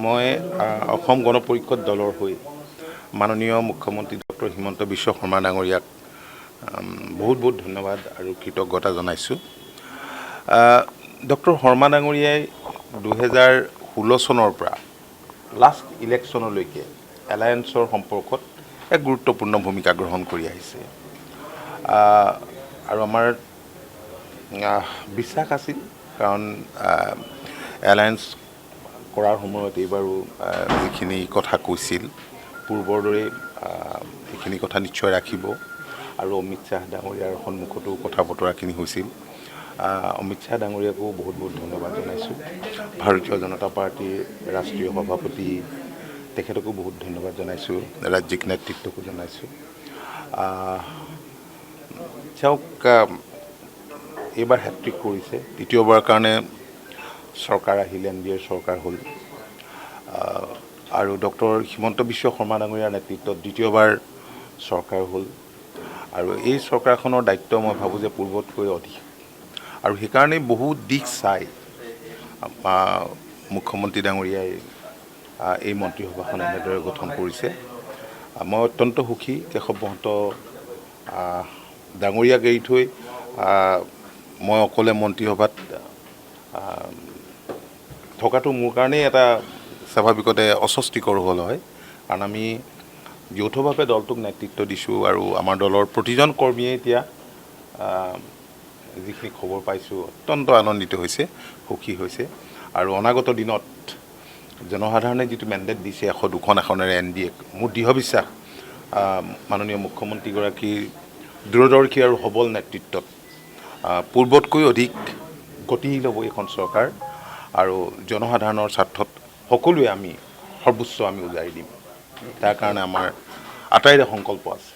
মই অসম গণ পৰিষদ দলৰ হৈ মাননীয় মুখ্যমন্ত্ৰী ডক্টৰ হিমন্ত বিশ্ব শৰ্মা ডাঙৰীয়াক বহুত বহুত ধন্যবাদ আৰু কৃতজ্ঞতা জনাইছোঁ। ডক্টৰ শৰ্মা ডাঙৰীয়াই 2016 চনৰ পৰা লাষ্ট ইলেকশ্যনলৈকে এলায়েন্সৰ সম্পৰ্কত এক গুৰুত্বপূৰ্ণ ভূমিকা গ্ৰহণ কৰি আহিছে আৰু আমাৰ বিশ্বাস আছিল কাৰণ এলায়েন্স কৰাৰ সময়ত এইবাৰো যিখিনি কথা কৈছিল পূৰ্বৰ দৰে সেইখিনি কথা নিশ্চয় ৰাখিব আৰু অমিত শ্বাহ ডাঙৰীয়াৰ সন্মুখতো কথা বতৰাখিনি হৈছিল। অমিত শ্বাহ ডাঙৰীয়াকো বহুত বহুত ধন্যবাদ জনাইছোঁ। ভাৰতীয় জনতা পাৰ্টীৰ ৰাষ্ট্ৰীয় সভাপতি তেখেতকো বহুত ধন্যবাদ জনাইছোঁ, ৰাজ্যিক নেতৃত্বকো জনাইছোঁ। তেওঁক এইবাৰ হেট্ৰিক কৰিছে, দ্বিতীয়বাৰৰ কাৰণে চৰকাৰ আহিল, NDAৰ চৰকাৰ হ'ল আৰু ডক্টৰ হিমন্ত বিশ্ব শৰ্মা ডাঙৰীয়াৰ নেতৃত্বত দ্বিতীয়বাৰ চৰকাৰ হ'ল আৰু এই চৰকাৰখনৰ দায়িত্ব মই ভাবোঁ যে পূৰ্বতকৈ অধিক আৰু সেইকাৰণেই বহু দিশ চাই মুখ্যমন্ত্ৰী ডাঙৰীয়াই এই মন্ত্ৰীসভাখন এনেদৰে গঠন কৰিছে। মই অত্যন্ত সুখী কেশৱ মহন্ত ডাঙৰীয়াক এৰি থৈ মই অকলে মন্ত্ৰীসভাত থকাটো মোৰ কাৰণেই এটা স্বাভাৱিকতে অস্বস্তিকৰ হ'ল হয়, কাৰণ আমি যৌথভাৱে দলটোক নেতৃত্ব দিছোঁ আৰু আমাৰ দলৰ প্ৰতিজন কৰ্মীয়ে এতিয়া যিখিনি খবৰ পাইছোঁ অত্যন্ত আনন্দিত হৈছে, সুখী হৈছে আৰু অনাগত দিনত জনসাধাৰণে যিটো মেণ্ডেট দিছে 102খন আসনেৰে NDAক, মোৰ দৃঢ় বিশ্বাস মাননীয় মুখ্যমন্ত্ৰীগৰাকীৰ দূৰদৰ্শী আৰু সবল নেতৃত্বত পূৰ্বতকৈ অধিক গতিশীল হ'ব এইখন চৰকাৰ আৰু জনসাধাৰণৰ স্বাৰ্থত সকলোৱে আমি সৰ্বোচ্চ উজাৰি দিম। তাৰ কাৰণে আমাৰ আটাইৰে সংকল্প আছে।